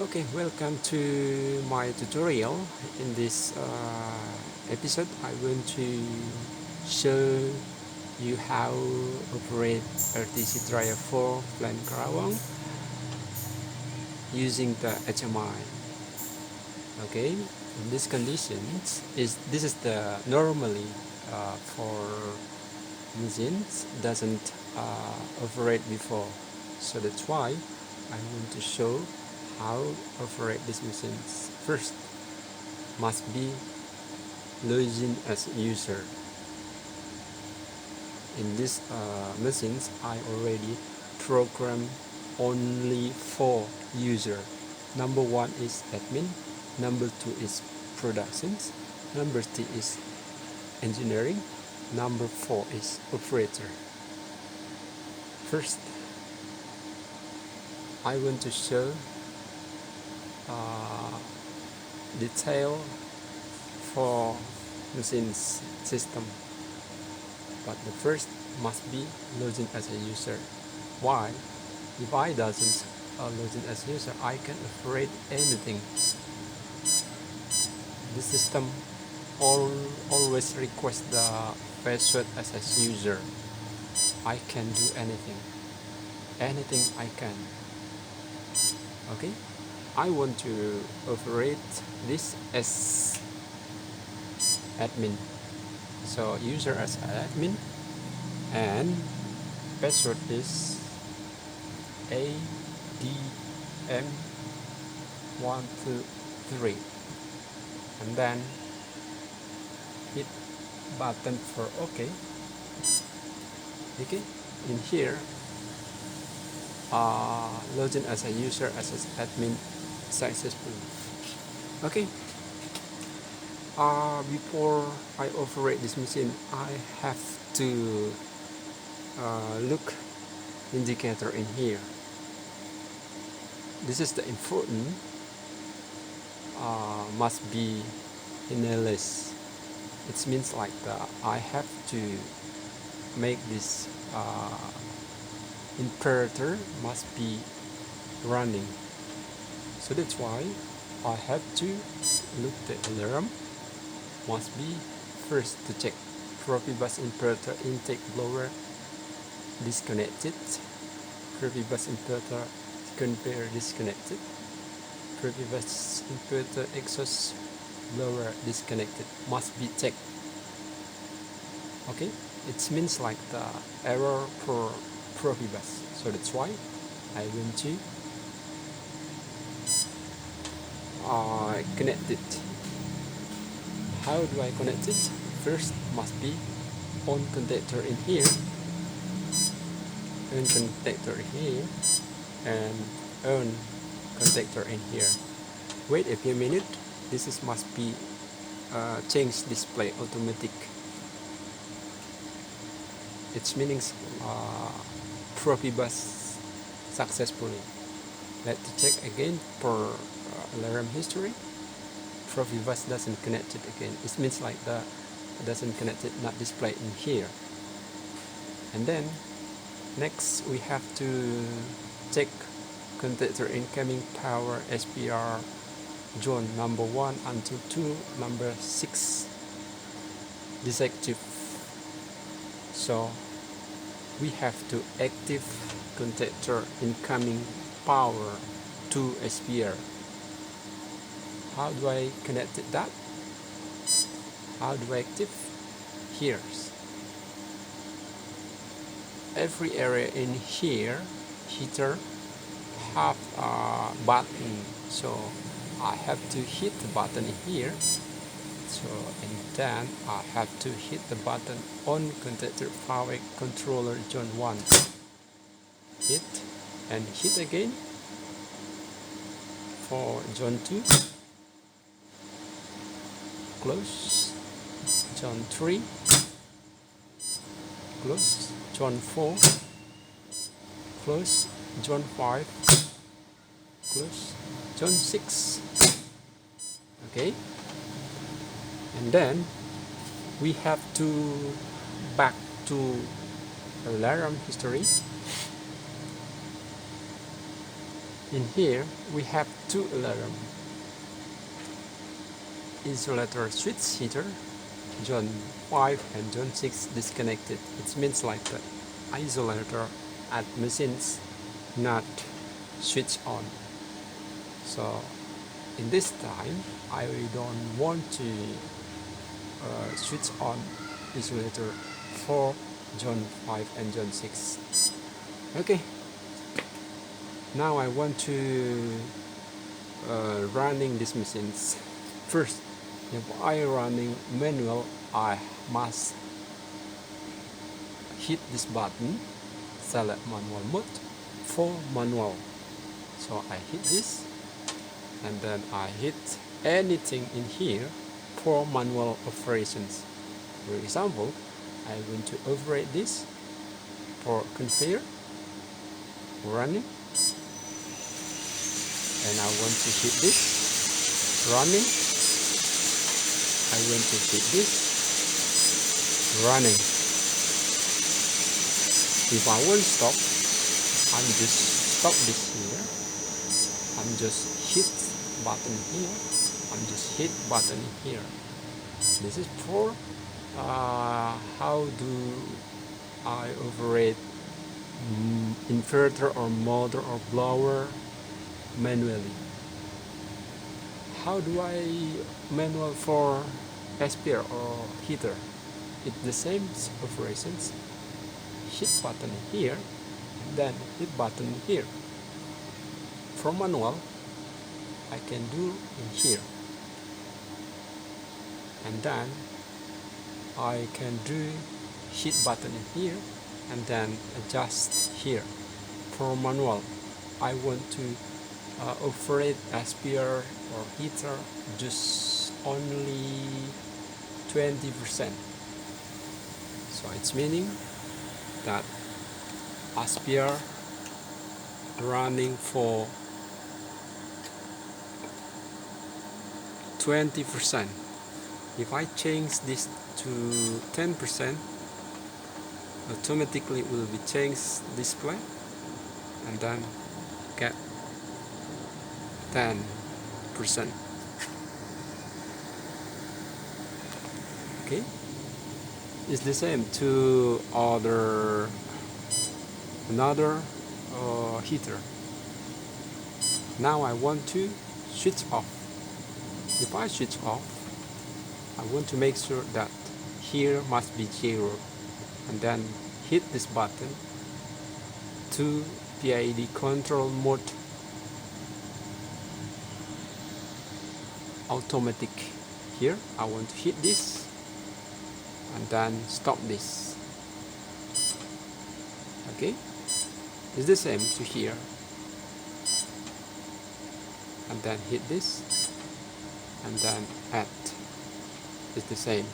Okay, welcome to my tutorial. In this episode, I want to show you how operate RTC dryer for plant Karawang using the HMI. Okay, in these conditions, this is the normally for machines doesn't operate before, so that's why I want to show how operate these machines. First, must be login as user. In these machines, I already program only 4 user. Number 1 is admin, number 2 is productions, number 3 is engineering, number 4 is operator. First, I want to show detail for machines system, but the first must be login as a user. Why? If I doesn't login as user, I can operate anything. The system always requests the password as a user. I can do anything I can. Okay, I want to operate this as admin, so user as admin, and password is ADM123, and then hit button for OK. Okay, in here login as a user as an admin successfully. Okay, before I operate this machine, I have to look indicator in here. This is the important, must be in a list. It means like I have to make this inverter must be running, so that's why I have to look the alarm must be first to check Profibus inverter intake blower disconnected, Profibus inverter conveyor disconnected, Profibus inverter exhaust blower disconnected, must be checked. Okay, it means like the error for Profibus, so that's why I want to connect it. How do I connect it? First must be on contactor in here, on contactor here, and on contactor in here. Wait a few minutes. This is must be change display automatic. Its meanings Profibus successfully. Let's check again for alarm history. Profibus doesn't connect it again. It means like the doesn't connect it, not displayed in here. And then next we have to check contactor incoming power SPR zone number 1 until 2, number 6 disactive. So we have to active contactor incoming power to SPR. How do I connect that? How do I active? Here. Every area in here, heater, have a button, so I have to hit the button here. So and then I have to hit the button on contactor power controller zone 1. Hit and hit again for zone 2. Close zone 3. Close zone 4. Close zone 5. Close zone 6. Okay. And then we have to back to alarm history. In here we have two alarm. Insulator switch heater, John 5 and John 6 disconnected. It means like the isolator at machines not switch on. So in this time I don't want to switch on insulator for John 5 and John 6. Okay, now I want to running these machines. First, if I running manual, I must hit this button, select manual mode for manual. So I hit this, and then I hit anything in here for manual operations. For example, I want to operate this for conveyor running, and I want to hit this running. I want to hit this running. If I want to stop, I'm just stop this here. I'm just hit button here. I'm just hit button here. This is for how do I operate inverter or motor or blower manually. How do I manual for aspirator or heater? It's the same operations. Hit button here, then hit button here. For manual, I can do in here, and then I can do hit button here, and then adjust here. For manual, I want to operate aspirator or heater just only 20%. So it's meaning that aspirator running for 20%. If I change this to 10%, automatically it will be changed display, and then get 10%. Okay, it's the same to another heater. Now I want to switch off. If I switch off, I want to make sure that here must be 0, and then hit this button to PID control mode automatic. Here I want to hit this and then stop this. Okay, it's the same to here, and then hit this and then add. It's the same.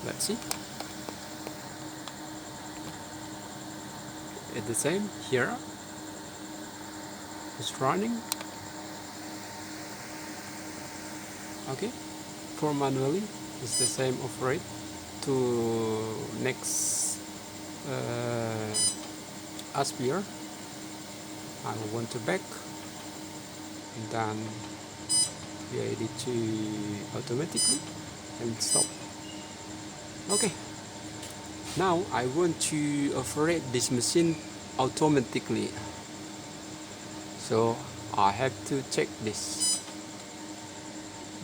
Let's see. It's the same here. It's running. Okay, for manually it's the same operate to next aspirator. I want to back, and then PID to automatically and stop. Okay, now I want to operate this machine automatically, so I have to check this.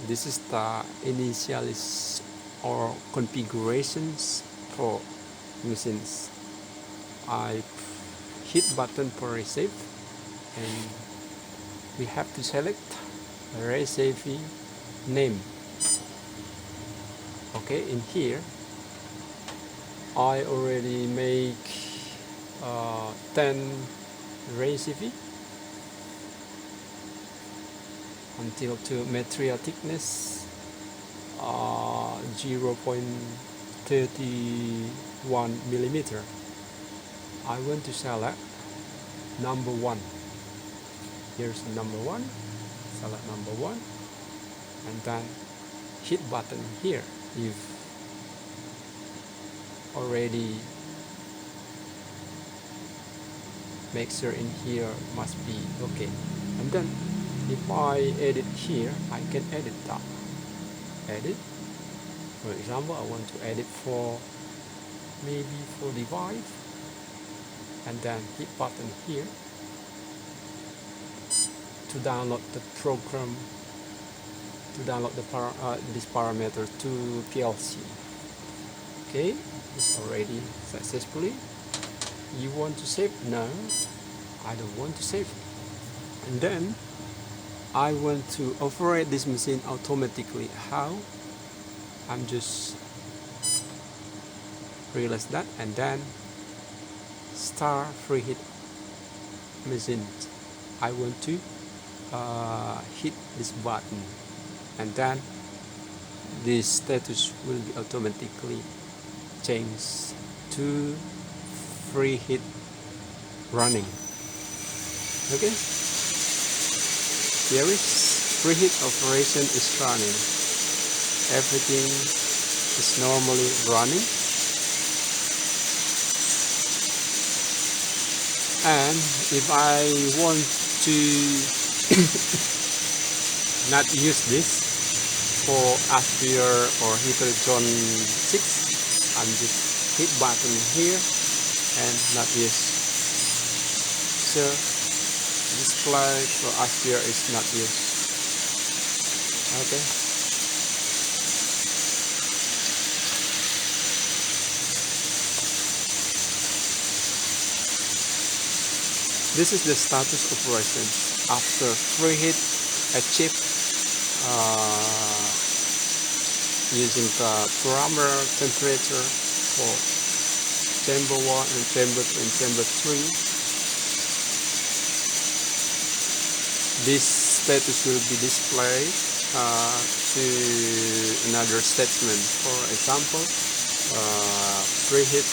This is the initialize or configurations for machines. I hit button for receive, and we have to select receive name. Okay, in here I already make 10 receive until to material thickness 0.31 millimeter. I want to select number 1. Here's number 1. Select number 1, and then hit button here. If already make sure in here must be okay. And then if I edit here, I can edit that. Edit. For example, I want to edit for maybe 45, and then hit button here to download the program, to download this parameter to PLC. Okay, it's already successfully. You want to save? No, I don't want to save. And then I want to operate this machine automatically. How? I'm just realize that, and then start preheat machine. I want to hit this button, and then this status will be automatically changed to preheat running. Okay, here is preheat operation is running. Everything is normally running, and if I want to not use this for Aspire or heater zone 6, I'm just hit button here and not use. So display for Aspire is not used. Okay. This is the status operation after preheat achieved using the parameter temperature for chamber 1 and chamber 2 and chamber 3. This status will be displayed to another statement. For example, preheat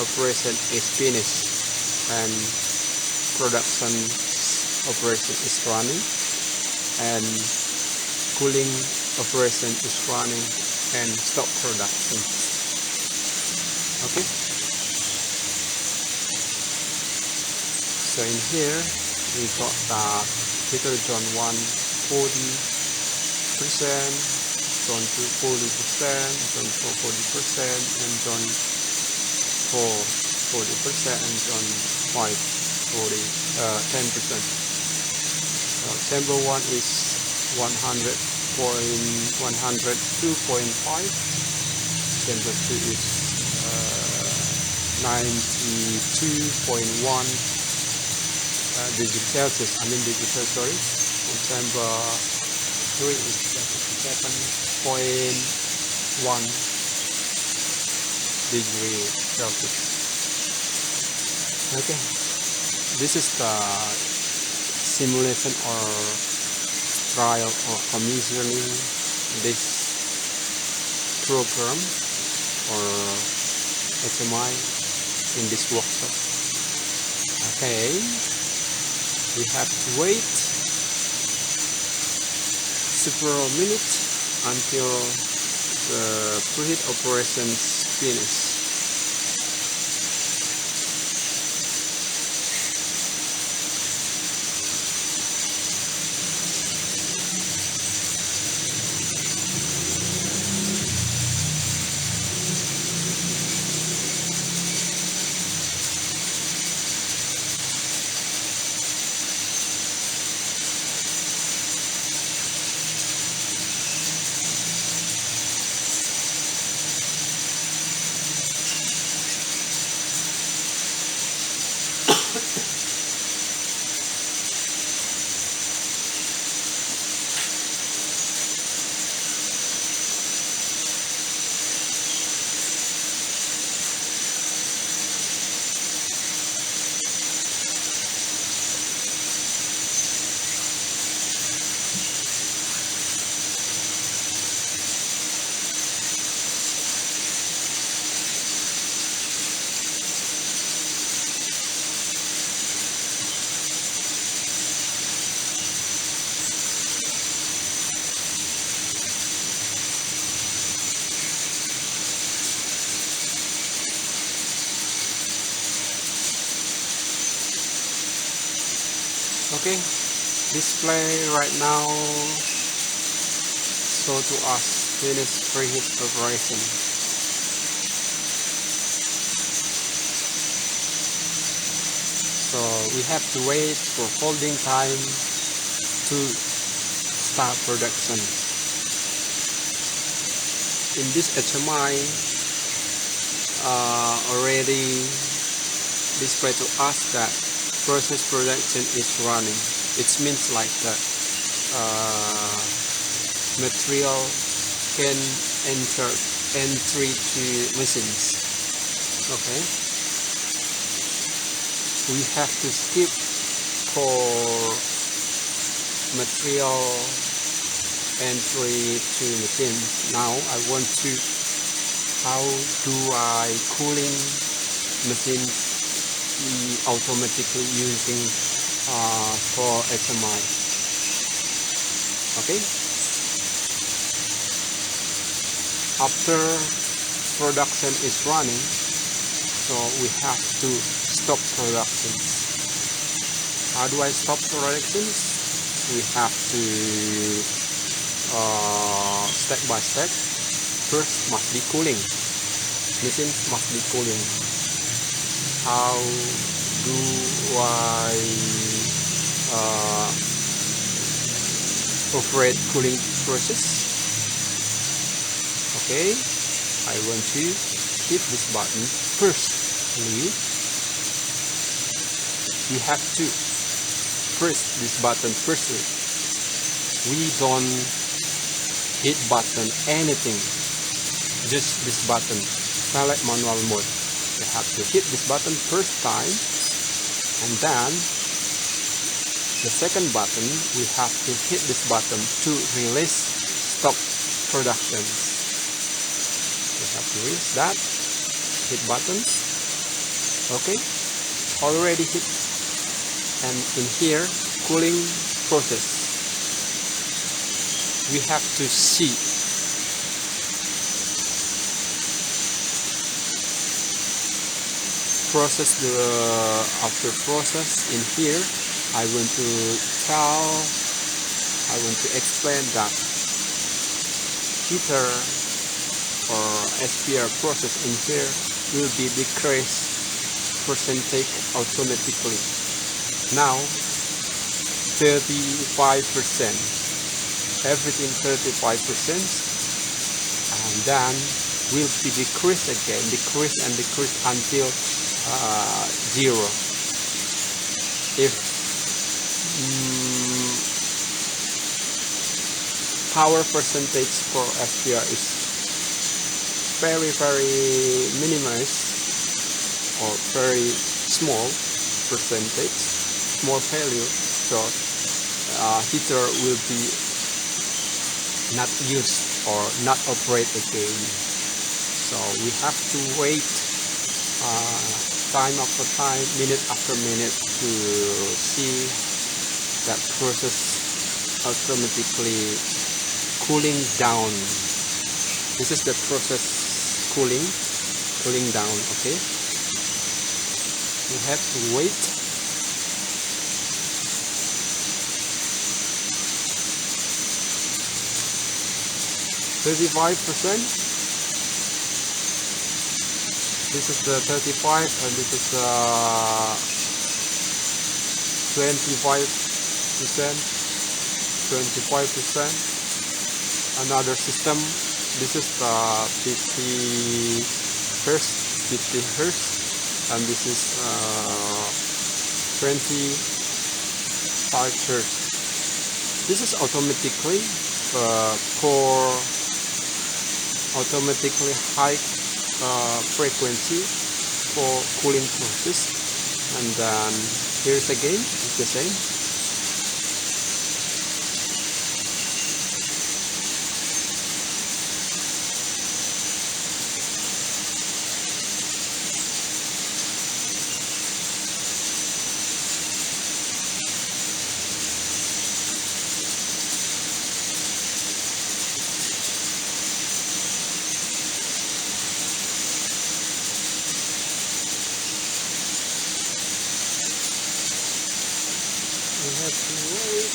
operation is finished and production operation is running, and cooling operation is running, and stop production. Okay, so in here we got the heater zone 1 40%, zone 2 40%, zone 4 40%, and zone 4 40%, and zone 5 10%. So chamber 1 is 102.5, chamber 2 is 92.1 degree Celsius, sorry, and chamber 3 is 77.1 degree Celsius. Okay. This is the simulation or trial or commissioning this program or HMI in this workshop. Okay, we have to wait several minutes until the preheat operations finish. Okay, display right now show to us finish preheat operation. So we have to wait for holding time to start production. In this HMI already display to us that process production is running. It means like that material can entry to machines. Okay, we have to skip for material entry to machines. Now I want to how do I cooling machines automatically using for HMI. Okay, after production is running, so we have to stop production. How do I stop production? We have to step by step. First must be cooling. Machine must be cooling. How do I operate cooling process? Okay, I want to hit this button first. We have to press this button firstly. We don't hit button anything, just this button, select manual mode. You have to hit this button first time, and then the second button we have to hit this button to release stop production. We have to release that, hit button. Okay, already hit, and in here cooling process we have to see process. The after process in here I want to explain that heater or SPR process in here will be decreased percentage automatically. Now 35%, everything 35%, and then will be decreased again, decrease and decrease until 0. If power percentage for SPR is very minimized or very small percentage, small value, so heater will be not used or not operate again. So we have to wait time after time, minute after minute to see that process automatically cooling down. This is the process cooling down. Okay, we have to wait. %. This is the 35, and this is 25%. Another system. This is the 50 hertz, and this is 25 hertz. This is automatically for automatically high frequency for cooling process, and then here's again it's the same. We have to wait.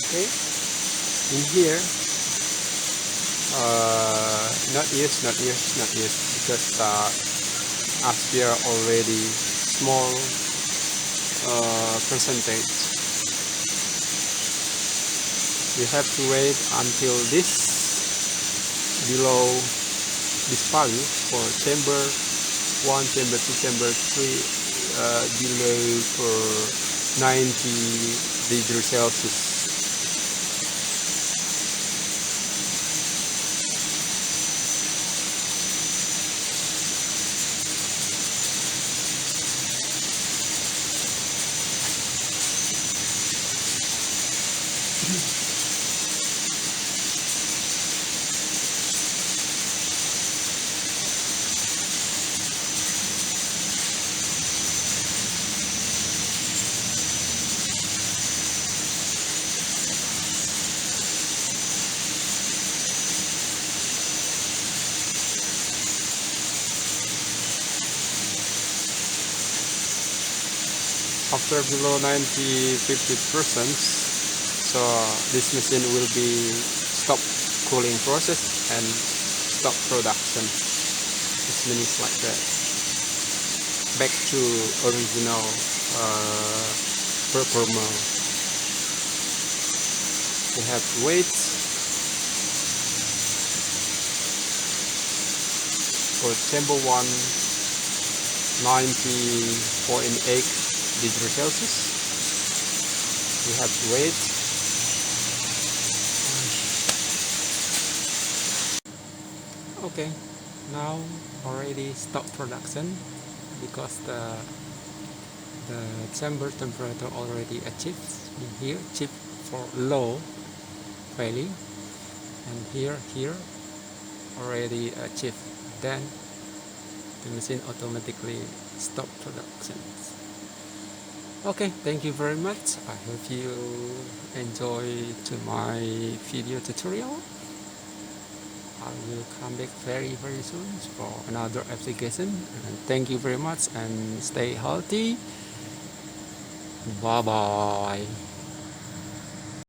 Okay, in here, not used because as we are already small percentage, we have to wait until this below this value for chamber 1, chamber 2, chamber 3 below for 90 degrees Celsius. After below 50%, so this machine will be stop cooling process and stop production. This means like that. Back to original performer. We have to wait for chamber 1 90.8 degrees Celsius. We have to wait. Okay, now already stop production because the chamber temperature already achieved here, achieved for low value, and here already achieved. Then the machine automatically stop production. Okay, thank you very much. I hope you enjoy to my video tutorial. I will come back very soon for another application. And thank you very much and stay healthy. Bye bye.